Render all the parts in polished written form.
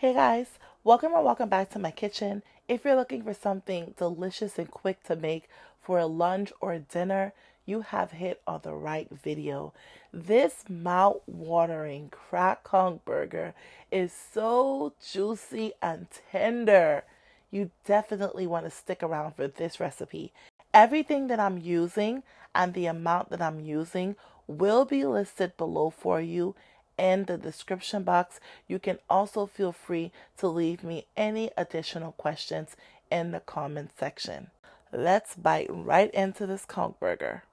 Hey guys, welcome or welcome back to my kitchen. If you're looking for something delicious and quick to make for a lunch or dinner, you have hit on the right video. This mouth-watering crackconch burger is so juicy and tender. You definitely want to stick around for this recipe. Everything that I'm using and the amount that I'm using will be listed below for you in the description box. You can also feel free to leave me any additional questions in the comment section. Let's bite right into this conch burger.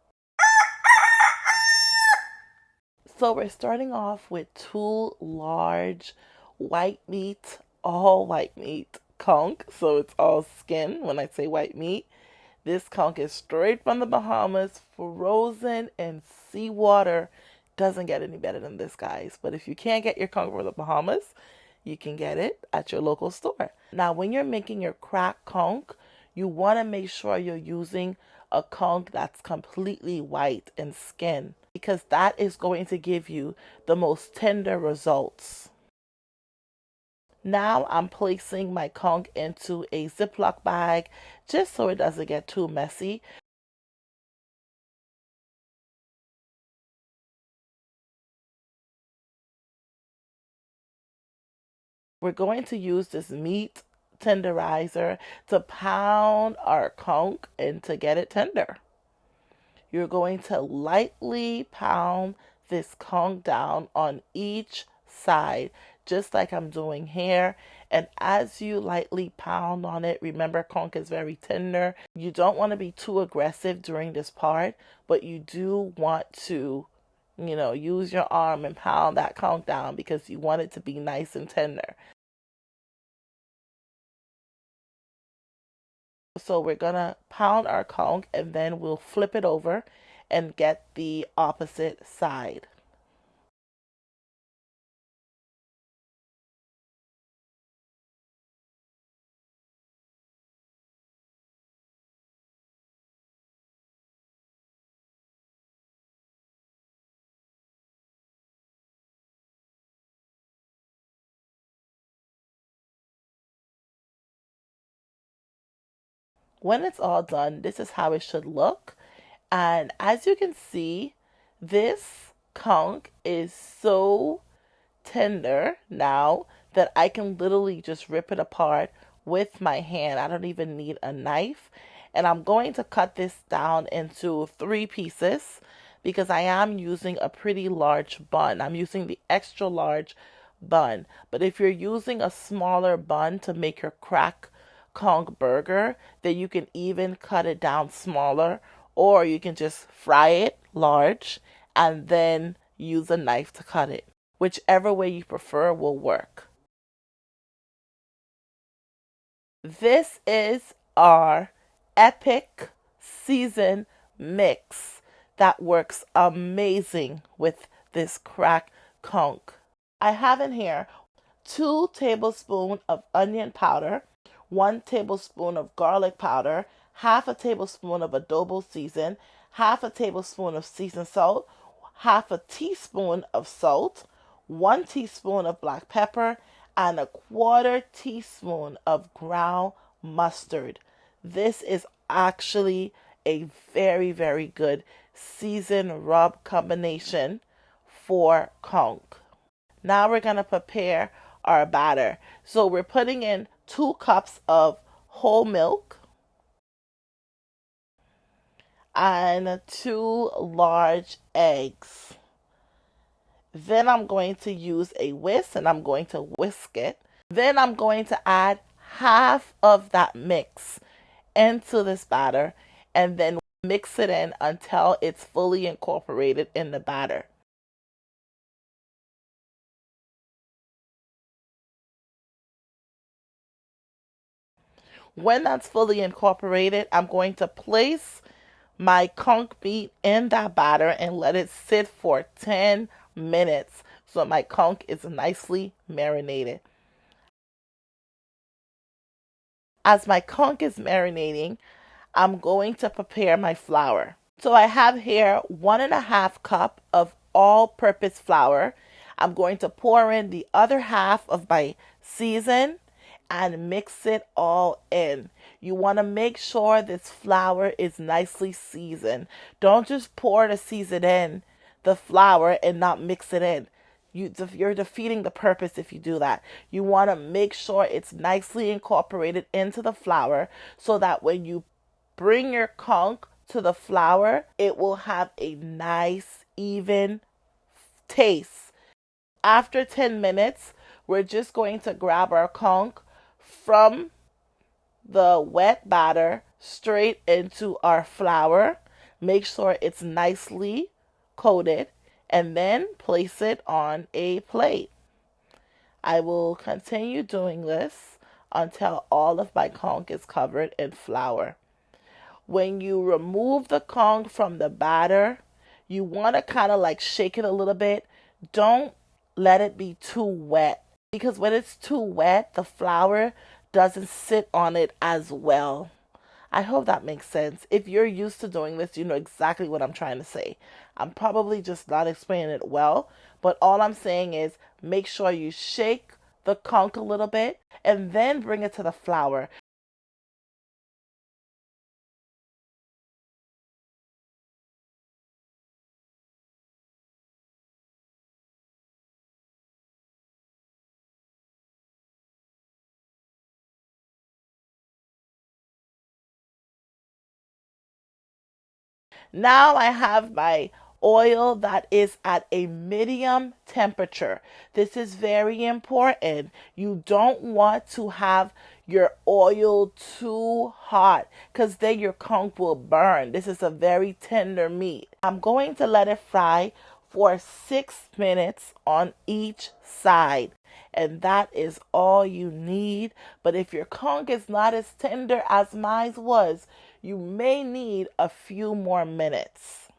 So we're starting off with two large white meat, all white meat conch. So it's all skin when I say white meat. This conch is straight from the Bahamas, frozen in seawater. Doesn't get any better than this, guys. But if you can't get your conch from the Bahamas, you can get it at your local store. Now, when you're making your cracked conch, you want to make sure you're using a conch that's completely white in skin because that is going to give you the most tender results. Now I'm placing my conch into a Ziploc bag just so it doesn't get too messy. We're going to use this meat tenderizer to pound our conch and to get it tender. You're going to lightly pound this conch down on each side, just like I'm doing here. And as you lightly pound on it, remember conch is very tender. You don't want to be too aggressive during this part, but you do want to, use your arm and pound that conch down because you want it to be nice and tender. So we're gonna pound our conch and then we'll flip it over and get the opposite side. When it's all done, this is how it should look. And as you can see, this conch is so tender now that I can literally just rip it apart with my hand. I don't even need a knife. And I'm going to cut this down into 3 pieces because I am using a pretty large bun. I'm using the extra large bun. But if you're using a smaller bun to make your crack conch burger, then you can even cut it down smaller, or you can just fry it large and then use a knife to cut it. Whichever way you prefer will work. This is our epic season mix that works amazing with this crack conch. I have in here 2 tablespoons of onion powder, 1 tablespoon of garlic powder, half a tablespoon of adobo season, half a tablespoon of seasoned salt, half a teaspoon of salt, 1 teaspoon of black pepper, and a 1/4 teaspoon of ground mustard. This is actually a very, very good season rub combination for conch. Now we're going to prepare our batter. So we're putting in 2 cups of whole milk and 2 large eggs. Then I'm going to use a whisk and I'm going to whisk it. Then I'm going to add half of that mix into this batter and then mix it in until it's fully incorporated in the batter. When that's fully incorporated, I'm going to place my conch meat in that batter and let it sit for 10 minutes so my conch is nicely marinated. As my conch is marinating, I'm going to prepare my flour. So I have here 1.5 cup of all-purpose flour. I'm going to pour in the other half of my season and mix it all in. You want to make sure this flour is nicely seasoned. Don't just pour the season in the flour and not mix it in. You're defeating the purpose if you do that. You want to make sure it's nicely incorporated into the flour so that when you bring your conch to the flour, it will have a nice, even taste. After 10 minutes, we're just going to grab our conch from the wet batter straight into our flour. Make sure it's nicely coated and then place it on a plate. I will continue doing this until all of my conch is covered in flour. When you remove the conch from the batter, you want to kind of like shake it a little bit. Don't let it be too wet because when it's too wet, the flour doesn't sit on it as well. I hope that makes sense. If you're used to doing this, you know exactly what I'm trying to say. I'm probably just not explaining it well, but all I'm saying is make sure you shake the conch a little bit and then bring it to the flour. Now I have my oil that is at a medium temperature. This is very important. You don't want to have your oil too hot because then your conch will burn. This is a very tender meat. I'm going to let it fry for 6 minutes on each side. And that is all you need. But if your conch is not as tender as mine was, you may need a few more minutes.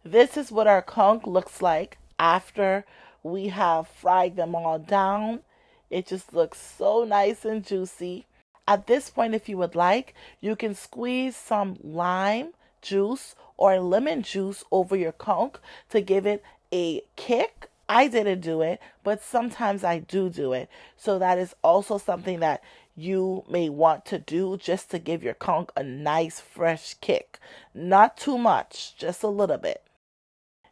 This is what our conch looks like after we have fried them all down. It just looks so nice and juicy. At this point, if you would like, you can squeeze some lime juice or lemon juice over your conch to give it a kick. I didn't do it, but sometimes I do it. So that is also something that you may want to do just to give your conch a nice fresh kick. Not too much, just a little bit.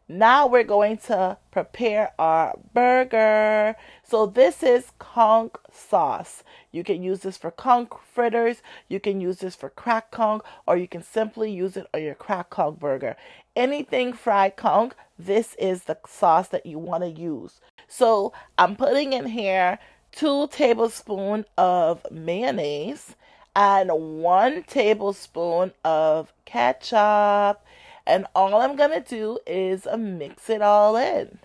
Now we're going to prepare our burger. So this is conch sauce. You can use this for conch fritters, you can use this for crack conch, or you can simply use it on your crackconch burger. Anything fried conch, this is the sauce that you want to use. So I'm putting in here 2 tablespoons of mayonnaise and 1 tablespoon of ketchup. And all I'm going to do is mix it all in.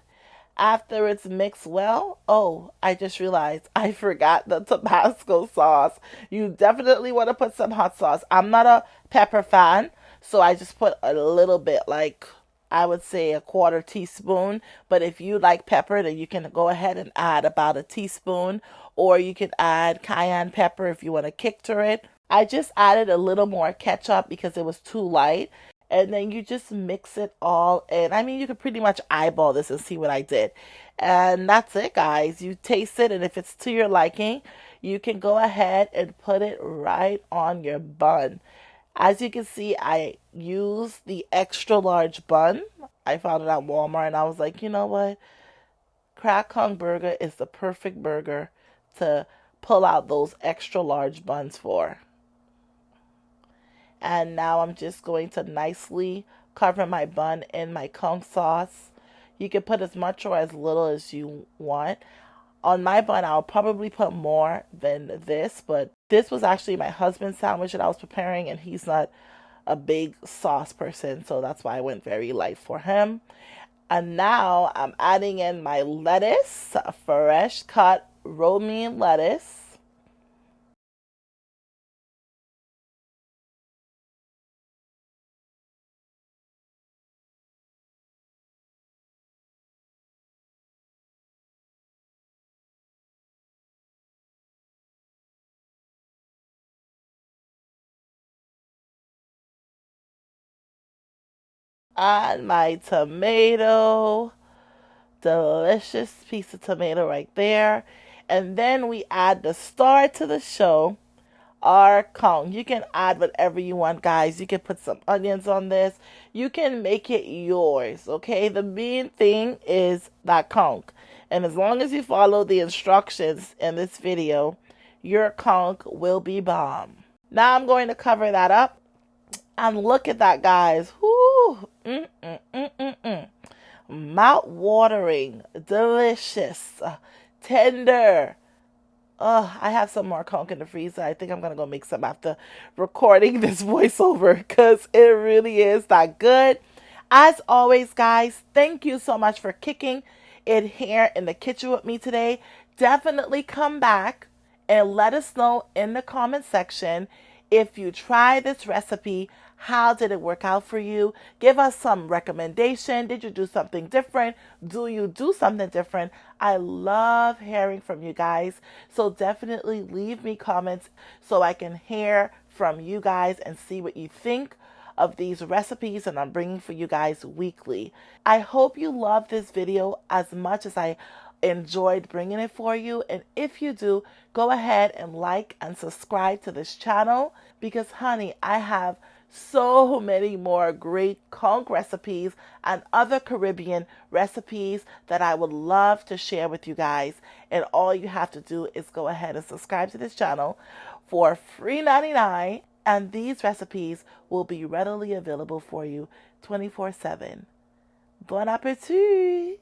After it's mixed well, oh, I just realized I forgot the Tabasco sauce. You definitely want to put some hot sauce. I'm not a pepper fan, so I just put a little bit, like I would say a quarter teaspoon. But if you like pepper, then you can go ahead and add about a teaspoon, or you can add cayenne pepper if you want to kick to it. I just added a little more ketchup because it was too light. And then you just mix it all in. I mean, you could pretty much eyeball this and see what I did. And that's it, guys. You taste it, and if it's to your liking, you can go ahead and put it right on your bun. As you can see, I used the extra large bun. I found it at Walmart, and I was like, you know what? Crack Kong Burger is the perfect burger to pull out those extra large buns for. And now I'm just going to nicely cover my bun in my conch sauce. You can put as much or as little as you want. On my bun, I'll probably put more than this, but this was actually my husband's sandwich that I was preparing, and he's not a big sauce person, so that's why I went very light for him. And now I'm adding in my lettuce, fresh cut romaine lettuce. Add my tomato. Delicious piece of tomato right there. And then we add the star to the show, our conch. You can add whatever you want, guys. You can put some onions on this. You can make it yours, okay? The main thing is that conch. And as long as you follow the instructions in this video, your conch will be bomb. Now I'm going to cover that up. And look at that, guys. Whoo! Mouth watering, delicious, tender. Oh, I have some more conch in the freezer. I think I'm gonna go make some after recording this voiceover because it really is that good. As always, guys, thank you so much for kicking it here in the kitchen with me today. Definitely come back and let us know in the comment section if you try this recipe. How did it work out for you? Give us some recommendation. Did you do something different? Do you do something different? I love hearing from you guys. So definitely leave me comments so I can hear from you guys and see what you think of these recipes that I'm bringing for you guys weekly. I hope you love this video as much as I enjoyed bringing it for you. And if you do, go ahead and like and subscribe to this channel because, honey, I have so many more great conch recipes and other Caribbean recipes that I would love to share with you guys. And all you have to do is go ahead and subscribe to this channel for free 99, and these recipes will be readily available for you 24/7. Bon appetit!